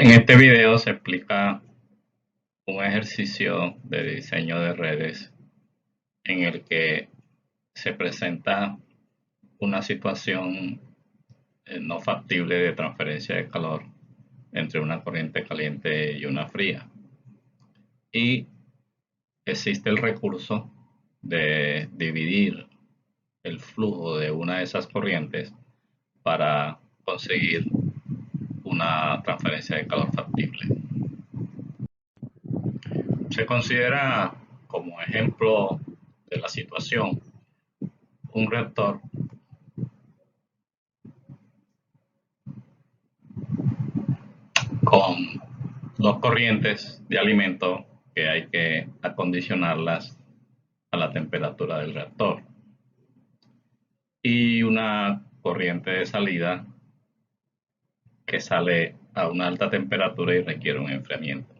En este video se explica un ejercicio de diseño de redes en el que se presenta una situación no factible de transferencia de calor entre una corriente caliente y una fría. Y existe el recurso de dividir el flujo de una de esas corrientes para conseguir una transferencia de calor factible. Se considera como ejemplo de la situación un reactor con dos corrientes de alimento que hay que acondicionarlas a la temperatura del reactor y una corriente de salida que sale a una alta temperatura y requiere un enfriamiento.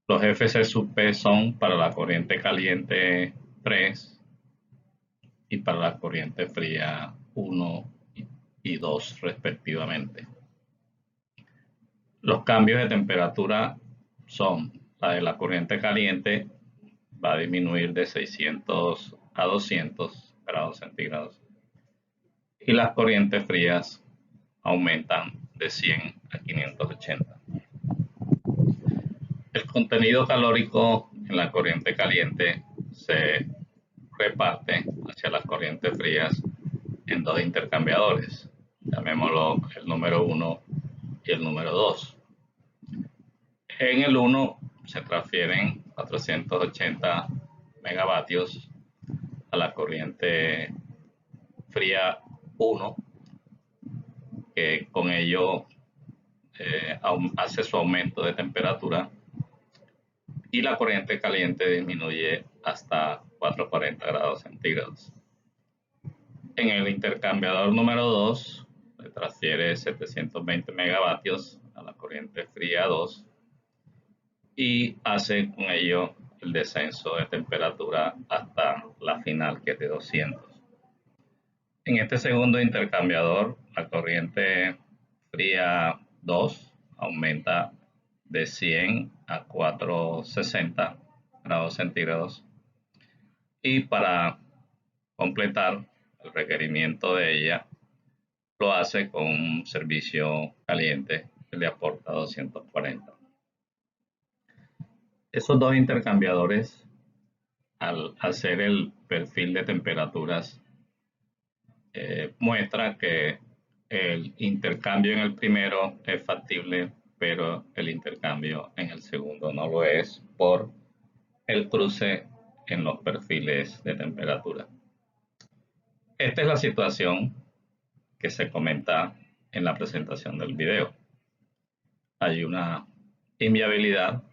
Los Fc sub P son para la corriente caliente 3 y para la corriente fría 1 y 2 respectivamente. Los cambios de temperatura son: la de la corriente caliente va a disminuir de 600 a 200 grados centígrados y las corrientes frías aumentan de 100 a 580. El contenido calórico en la corriente caliente se reparte hacia las corrientes frías en dos intercambiadores, llamémoslo el número 1 y el número 2. En el 1 se transfieren 480 megavatios a la corriente fría 1, que con ello hace su aumento de temperatura, y la corriente caliente disminuye hasta 440 grados centígrados. En el intercambiador número 2 se transfiere 720 megavatios a la corriente fría 2 y hace con ello el descenso de temperatura hasta la final, que es de 200. En este segundo intercambiador, la corriente fría 2 aumenta de 100 a 460 grados centígrados, y para completar el requerimiento de ella lo hace con un servicio caliente que le aporta 240. Esos dos intercambiadores, al hacer el perfil de temperaturas, muestra que el intercambio en el primero es factible, pero el intercambio en el segundo no lo es por el cruce en los perfiles de temperatura. Esta es la situación que se comenta en la presentación del video. Hay una inviabilidad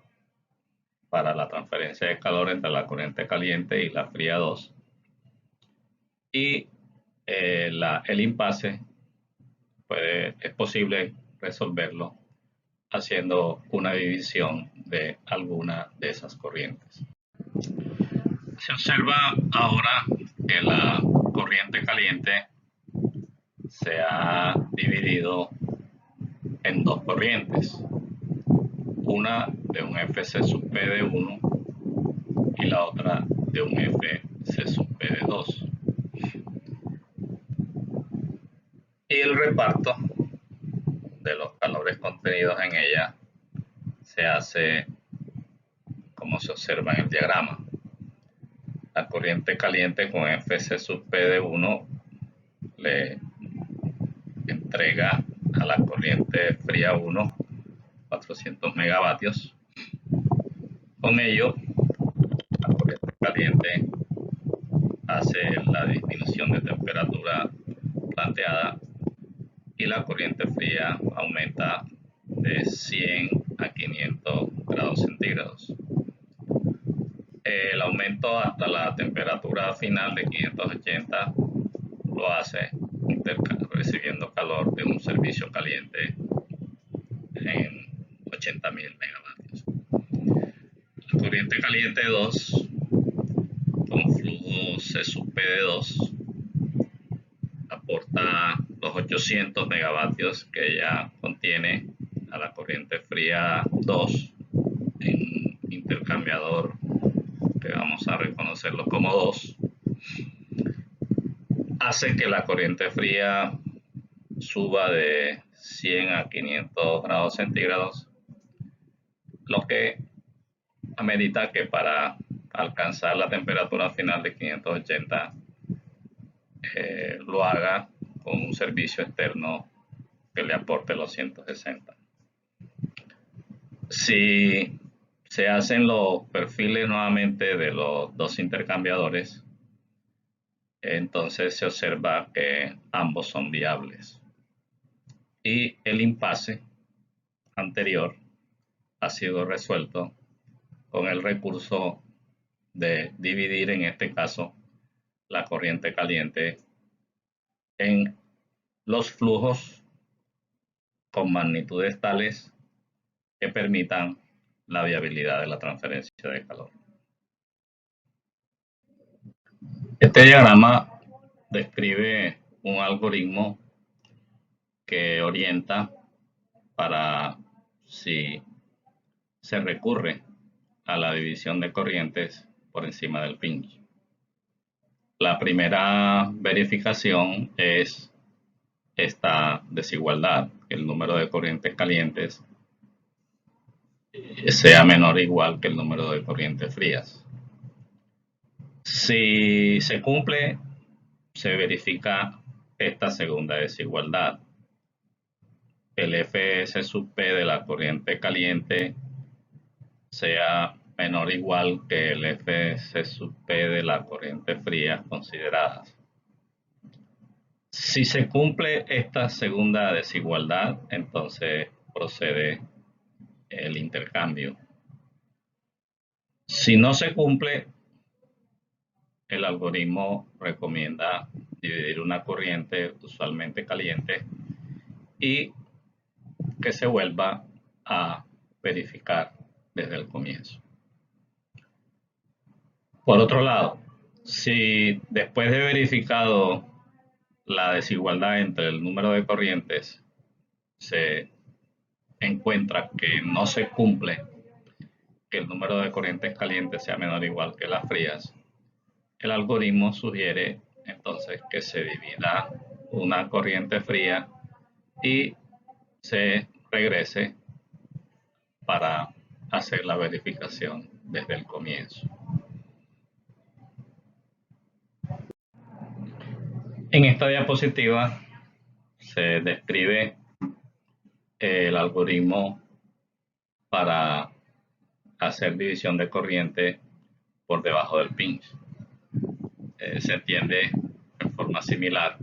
para la transferencia de calor entre la corriente caliente y la fría 2, y el impasse es posible resolverlo haciendo una división de alguna de esas corrientes. Se observa ahora que la corriente caliente se ha dividido en dos corrientes, una de un Fc sub P de 1 y la otra de un Fc sub P de 2. Y el reparto de los calores contenidos en ella se hace como se observa en el diagrama. La corriente caliente con Fc sub P de 1 le entrega a la corriente fría 1 400 megavatios. Con ello, la corriente caliente hace la disminución de temperatura planteada y la corriente fría aumenta de 100 a 500 grados centígrados. El aumento hasta la temperatura final de 580 lo hace recibiendo calor de un servicio caliente en 80.000 megavatios. La corriente caliente 2 con flujo C sub P de 2 aporta los 800 megavatios que ya contiene fría 2 en intercambiador, que vamos a reconocerlo como 2, hace que la corriente fría suba de 100 a 500 grados centígrados, lo que amerita que para alcanzar la temperatura final de 580 lo haga con un servicio externo que le aporte los 160. Si se hacen los perfiles nuevamente de los dos intercambiadores, entonces se observa que ambos son viables. Y el impasse anterior ha sido resuelto con el recurso de dividir, en este caso, la corriente caliente en los flujos con magnitudes tales que permitan la viabilidad de la transferencia de calor. Este diagrama describe un algoritmo que orienta para si se recurre a la división de corrientes por encima del pinch. La primera verificación es esta desigualdad, que el número de corrientes calientes sea menor o igual que el número de corrientes frías. Si se cumple, se verifica esta segunda desigualdad. El Fs sub P de la corriente caliente sea menor o igual que el Fs sub P de la corriente fría consideradas. Si se cumple esta segunda desigualdad, entonces procede el intercambio. Si no se cumple, el algoritmo recomienda dividir una corriente usualmente caliente y que se vuelva a verificar desde el comienzo. Por otro lado, si después de verificado la desigualdad entre el número de corrientes se encuentra que no se cumple que el número de corrientes calientes sea menor o igual que las frías, el algoritmo sugiere entonces que se divida una corriente fría y se regrese para hacer la verificación desde el comienzo. En esta diapositiva se describe el algoritmo para hacer división de corriente por debajo del pinch. Se entiende en forma similar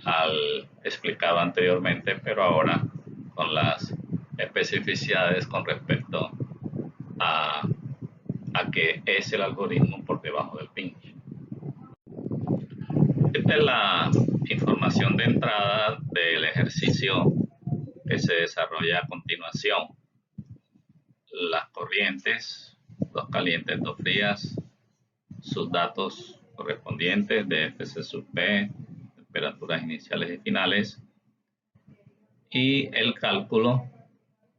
al explicado anteriormente, pero ahora con las especificidades con respecto a qué es el algoritmo por debajo del pinch. Esta es la información de entrada del ejercicio que se desarrolla a continuación. Las corrientes, dos calientes, dos frías, sus datos correspondientes de Fc sub P, temperaturas iniciales y finales, y el cálculo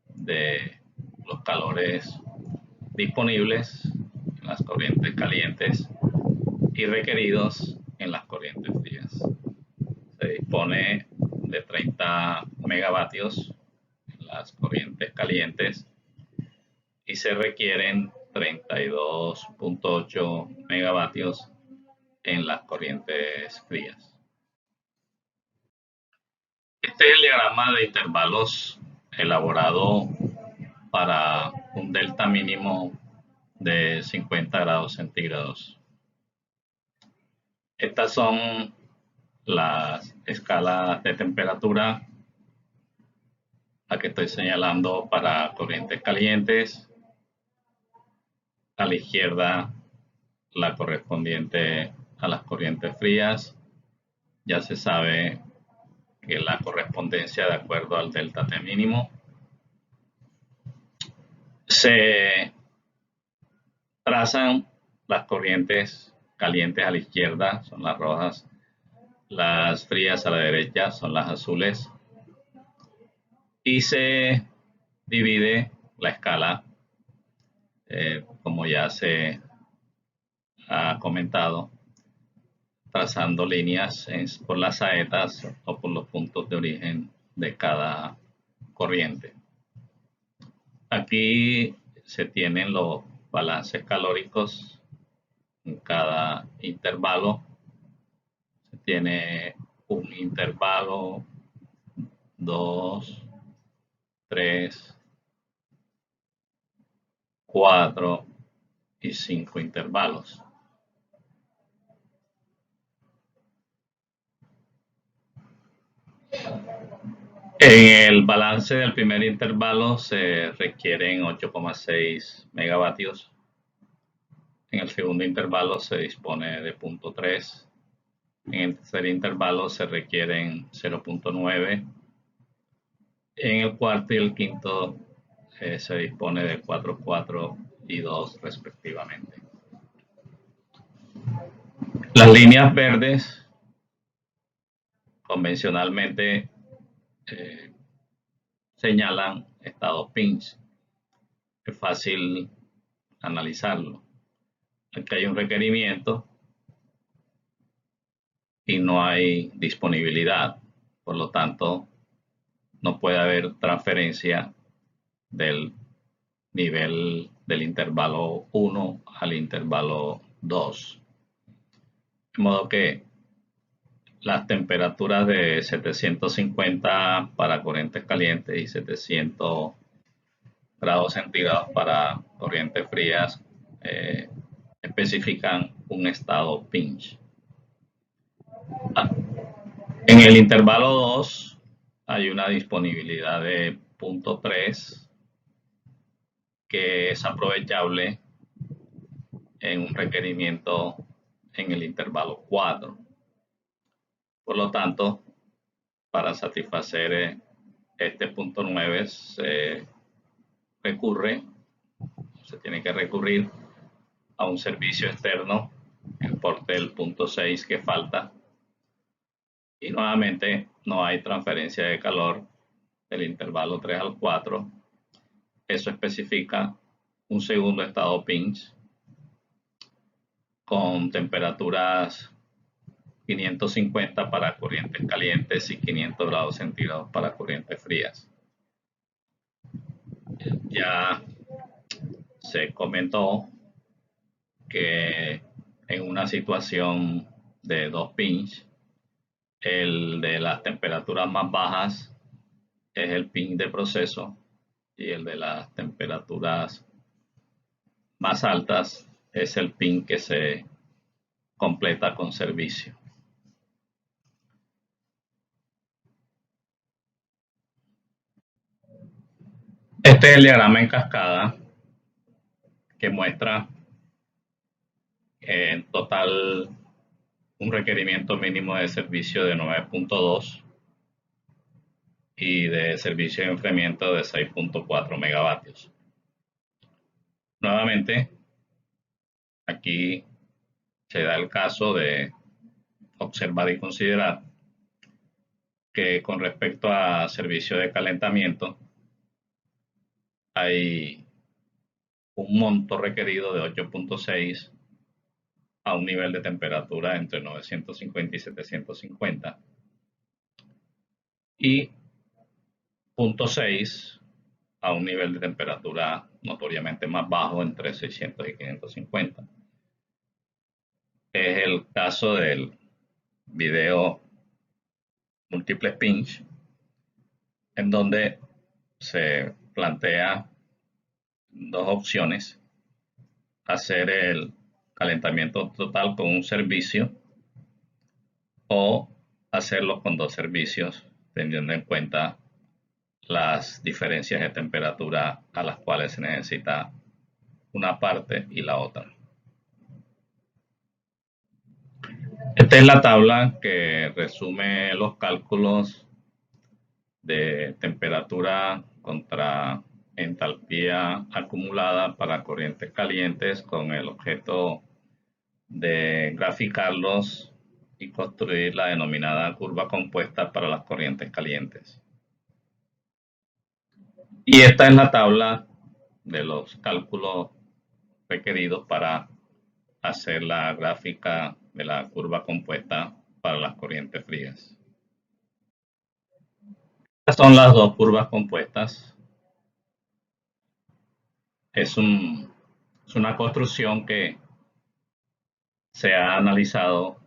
de los calores disponibles en las corrientes calientes y requeridos en las corrientes frías. Se dispone de 30 megavatios en las corrientes calientes y se requieren 32.8 megavatios en las corrientes frías. Este es el diagrama de intervalos elaborado para un delta mínimo de 50 grados centígrados. Estas son las escalas de temperatura a que estoy señalando para corrientes calientes. A la izquierda la correspondiente a las corrientes frías. Ya se sabe que la correspondencia de acuerdo al delta T mínimo. Se trazan las corrientes calientes a la izquierda, son las rojas. Las frías a la derecha son las azules. Y se divide la escala, como ya se ha comentado, trazando líneas por las saetas o por los puntos de origen de cada corriente. Aquí se tienen los balances calóricos en cada intervalo. Se tiene un intervalo, 2, 3, 4 y 5 intervalos. En el balance del primer intervalo se requieren 8,6 megavatios. En el segundo intervalo se dispone de 0.3. En el tercer intervalo se requieren 0.9. En el cuarto y el quinto se dispone de 4, 4 y 2 respectivamente. Las líneas verdes convencionalmente señalan estado pinch. Es fácil analizarlo. Aquí hay un requerimiento y no hay disponibilidad. Por lo tanto, no puede haber transferencia del nivel del intervalo 1 al intervalo 2. De modo que las temperaturas de 750 para corrientes calientes y 700 grados centígrados para corrientes frías especifican un estado pinch. En el intervalo 2 hay una disponibilidad de 0.3 que es aprovechable en un requerimiento en el intervalo 4. Por lo tanto, para satisfacer este 0.9 se tiene que recurrir a un servicio externo por el 0.6 que falta. Y nuevamente no hay transferencia de calor del intervalo 3 al 4. Eso especifica un segundo estado pinch con temperaturas 550 para corrientes calientes y 500 grados centígrados para corrientes frías. Ya se comentó que en una situación de 2 pinch, el de las temperaturas más bajas es el pinch de proceso y el de las temperaturas más altas es el pinch que se completa con servicio. Este es el diagrama en cascada que muestra en total un requerimiento mínimo de servicio de 9.2 y de servicio de enfriamiento de 6.4 megavatios. Nuevamente, aquí se da el caso de observar y considerar que con respecto a servicio de calentamiento hay un monto requerido de 8.6 a un nivel de temperatura entre 950 y 750 y 0.6 a un nivel de temperatura notoriamente más bajo entre 600 y 550. Es el caso del video múltiples pinch, en donde se plantea dos opciones: hacer el calentamiento total con un servicio o hacerlo con dos servicios, teniendo en cuenta las diferencias de temperatura a las cuales se necesita una parte y la otra. Esta es la tabla que resume los cálculos de temperatura contra entalpía acumulada para corrientes calientes con el objeto de graficarlos y construir la denominada curva compuesta para las corrientes calientes. Y esta es la tabla de los cálculos requeridos para hacer la gráfica de la curva compuesta para las corrientes frías. Estas son las dos curvas compuestas. Es, es una construcción que se ha analizado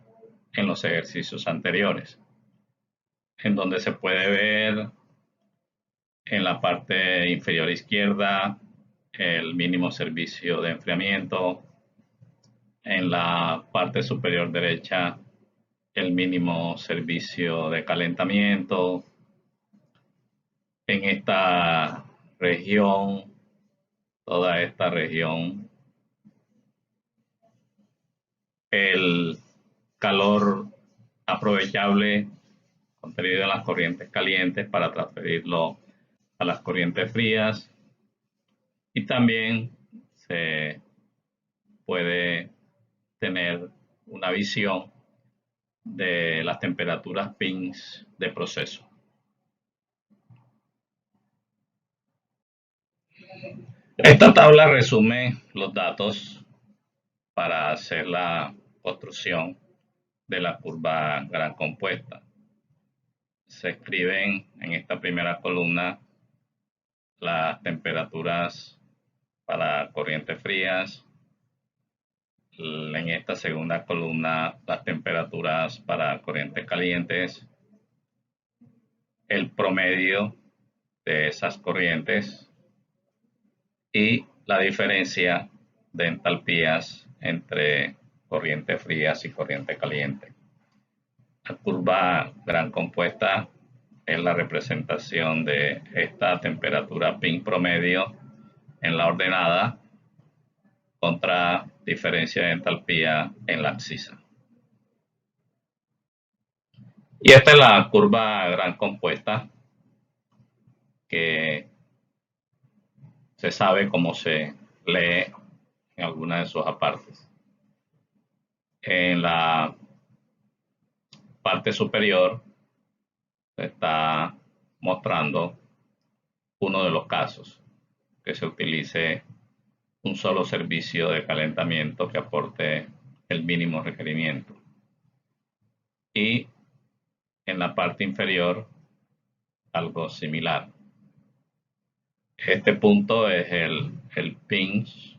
en los ejercicios anteriores, en donde se puede ver en la parte inferior izquierda el mínimo servicio de enfriamiento, en la parte superior derecha el mínimo servicio de calentamiento, en esta región, toda esta región, el calor aprovechable contenido en las corrientes calientes para transferirlo a las corrientes frías, y también se puede tener una visión de las temperaturas PINS de proceso. Esta tabla resume los datos para hacer la construcción de la curva gran compuesta. Se escriben en esta primera columna las temperaturas para corrientes frías, en esta segunda columna las temperaturas para corrientes calientes, el promedio de esas corrientes y la diferencia de entalpías entre corriente frías y corriente caliente. La curva gran compuesta es la representación de esta temperatura PIN promedio en la ordenada contra diferencia de entalpía en la abscisa. Y esta es la curva gran compuesta que se sabe cómo se lee en alguna de sus apartes. En la parte superior se está mostrando uno de los casos, que se utilice un solo servicio de calentamiento que aporte el mínimo requerimiento. Y en la parte inferior algo similar. Este punto es el pinch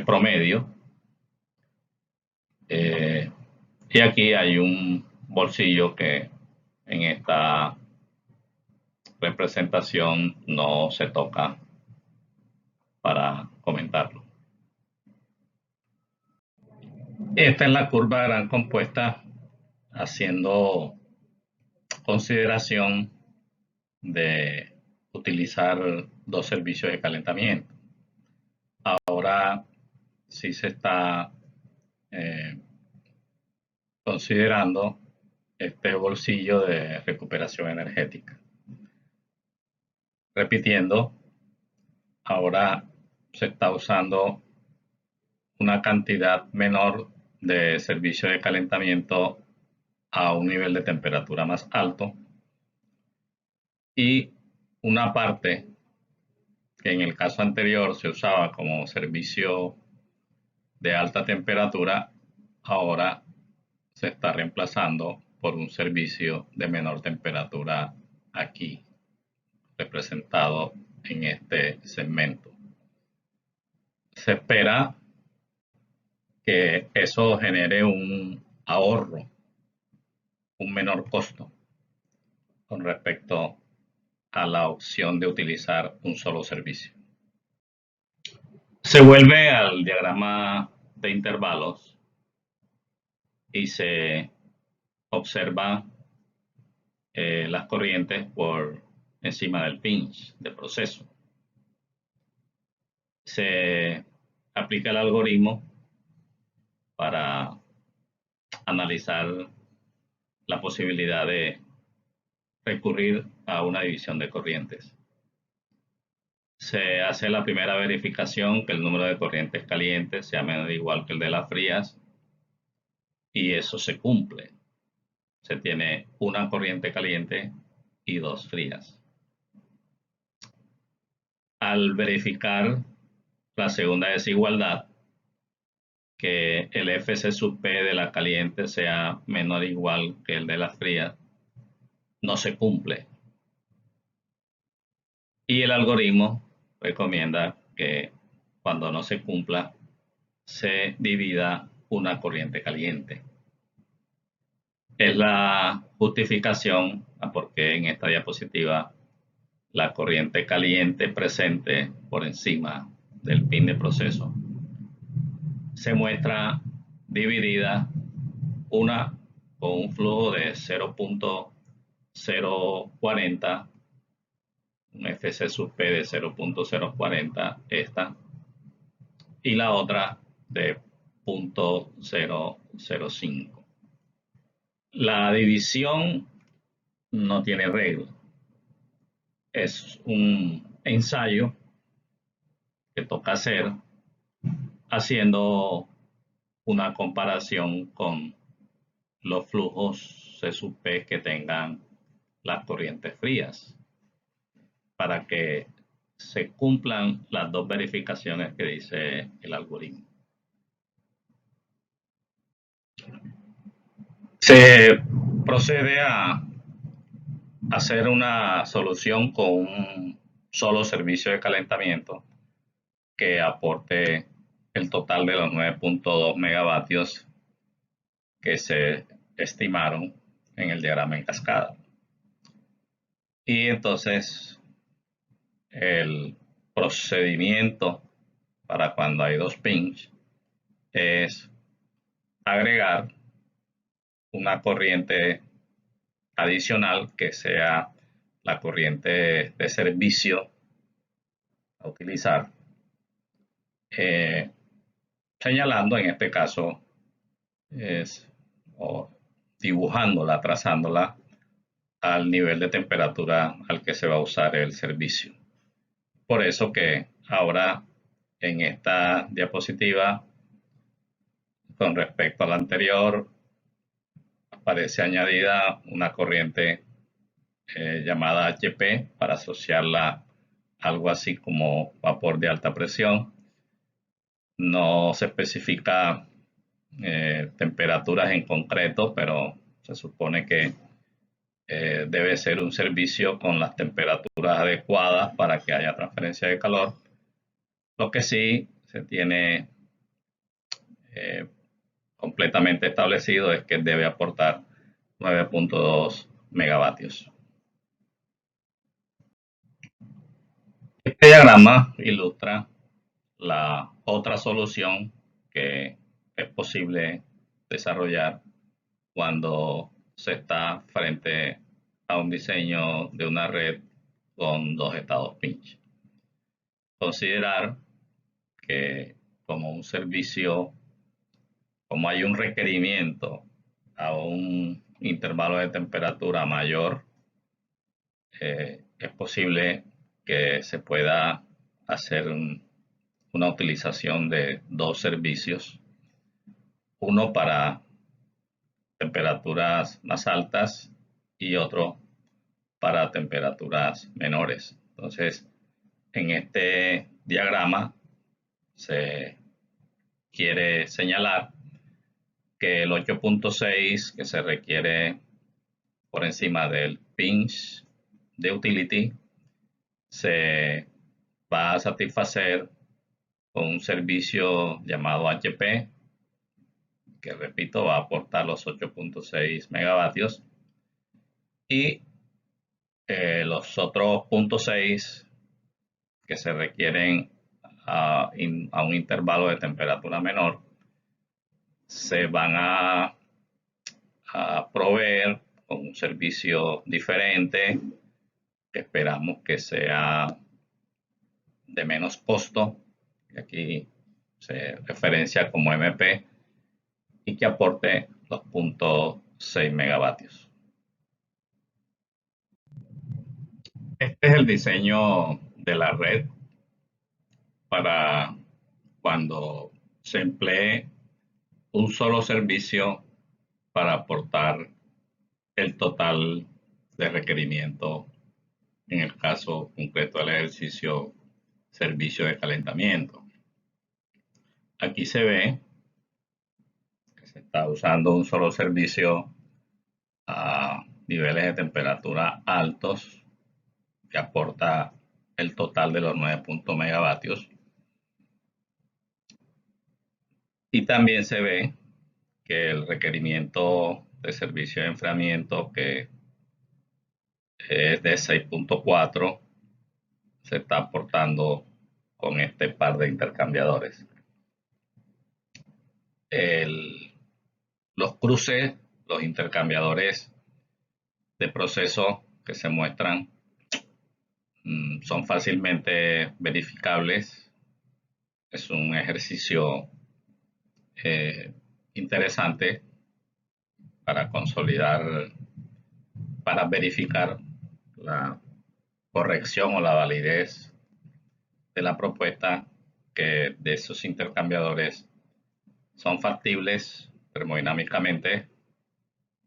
promedio. Y aquí hay un bolsillo que en esta representación no se toca para comentarlo. Esta es la curva gran compuesta haciendo consideración de utilizar dos servicios de calentamiento. Ahora sí se está considerando este bolsillo de recuperación energética. Repitiendo, ahora se está usando una cantidad menor de servicio de calentamiento a un nivel de temperatura más alto, y una parte que en el caso anterior se usaba como servicio de alta temperatura, ahora se está reemplazando por un servicio de menor temperatura aquí, representado en este segmento. Se espera que eso genere un ahorro, un menor costo con respecto a la opción de utilizar un solo servicio. Se vuelve al diagrama de intervalos y se observa las corrientes por encima del pinch de proceso. Se aplica el algoritmo para analizar la posibilidad de recurrir a una división de corrientes. Se hace la primera verificación que el número de corrientes calientes sea menor o igual que el de las frías, y eso se cumple. se tiene una corriente caliente y dos frías. Al verificar la segunda desigualdad, que el Fc sub P de la caliente sea menor o igual que el de la fría, no se cumple. Y el algoritmo recomienda que cuando no se cumpla, se divida una corriente caliente. Es la justificación a por qué en esta diapositiva la corriente caliente presente por encima del pin de proceso se muestra dividida una con un flujo de 0.040, un Fc sub P de 0.040 esta, y la otra de 0.005. La división no tiene regla. Es un ensayo que toca hacer haciendo una comparación con los flujos C sub P que tengan las corrientes frías para que se cumplan las dos verificaciones que dice el algoritmo. Se procede a hacer una solución con un solo servicio de calentamiento que aporte el total de los 9.2 megavatios que se estimaron en el diagrama en cascada. Y entonces el procedimiento para cuando hay dos pins es agregar una corriente adicional que sea la corriente de servicio a utilizar, señalando en este caso o dibujándola, trazándola al nivel de temperatura al que se va a usar el servicio. Por eso que ahora en esta diapositiva, con respecto a la anterior, aparece añadida una corriente llamada HP para asociarla a algo así como vapor de alta presión. No se especifica temperaturas en concreto, pero se supone que debe ser un servicio con las temperaturas adecuadas para que haya transferencia de calor. Lo que sí se tiene completamente establecido es que debe aportar 9.2 megavatios. Este diagrama ilustra la otra solución que es posible desarrollar cuando se está frente a un diseño de una red con dos estados pinch. Considerar que como un servicio, como hay un requerimiento a un intervalo de temperatura mayor, es posible que se pueda hacer una utilización de dos servicios, uno para temperaturas más altas y otro para temperaturas menores. Entonces, en este diagrama se quiere señalar que el 8.6 que se requiere por encima del pinch de utility se va a satisfacer con un servicio llamado HP, que repito va a aportar los 8.6 megavatios, y los otros 0.6 que se requieren a un intervalo de temperatura menor se van a proveer con un servicio diferente que esperamos que sea de menos costo, que aquí se referencia como MP, y que aporte los 0.6 megavatios. Este es el diseño de la red para cuando se emplee un solo servicio para aportar el total de requerimiento en el caso concreto del ejercicio servicio de calentamiento. Aquí se ve que se está usando un solo servicio a niveles de temperatura altos que aporta el total de los 9 megavatios. Y también se ve que el requerimiento de servicio de enfriamiento, que es de 6.4, se está aportando con este par de intercambiadores. Los cruces, los intercambiadores de proceso que se muestran son fácilmente verificables. Es un ejercicio interesante para consolidar, para verificar la corrección o la validez de la propuesta, que de esos intercambiadores son factibles termodinámicamente,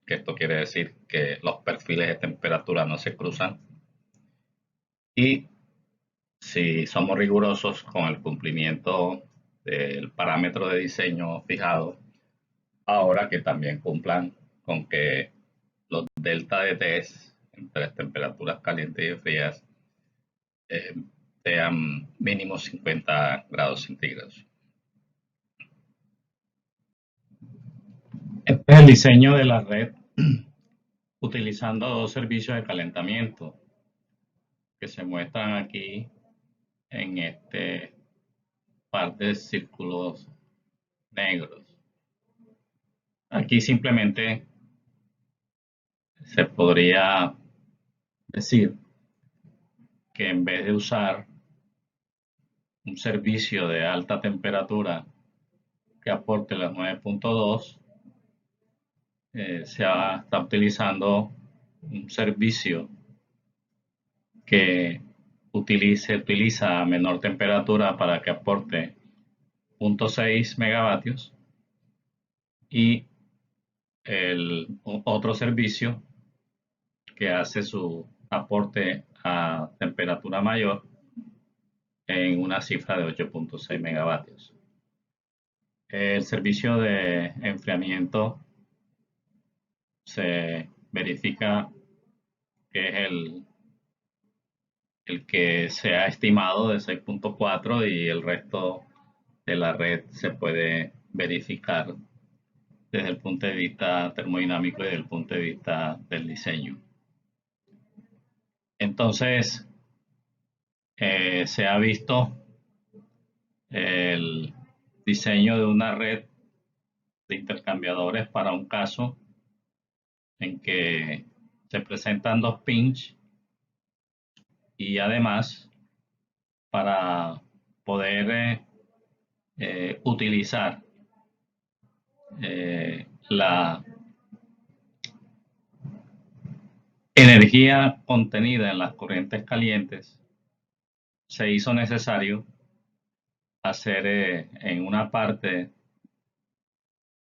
que esto quiere decir que los perfiles de temperatura no se cruzan, y si somos rigurosos con el cumplimiento del parámetro de diseño fijado, ahora que también cumplan con que los delta de Ts entre las temperaturas calientes y frías sean mínimo 50 grados centígrados. Este es el diseño de la red utilizando dos servicios de calentamiento que se muestran aquí en este par de círculos negros. Aquí simplemente se podría decir que en vez de usar un servicio de alta temperatura que aporte las 9.2, se está utilizando un servicio que utiliza menor temperatura para que aporte 0.6 megavatios, y el otro servicio que hace su aporte a temperatura mayor en una cifra de 8.6 megavatios. El servicio de enfriamiento se verifica que es el que se ha estimado de 6.4, y el resto de la red se puede verificar desde el punto de vista termodinámico y desde el punto de vista del diseño. Entonces, se ha visto el diseño de una red de intercambiadores para un caso en que se presentan dos pinch, y además para poder utilizar la energía contenida en las corrientes calientes, se hizo necesario hacer en una parte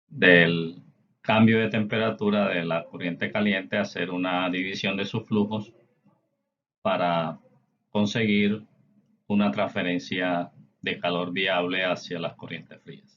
del cambio de temperatura de la corriente caliente, hacer una división de sus flujos para conseguir una transferencia de calor viable hacia las corrientes frías.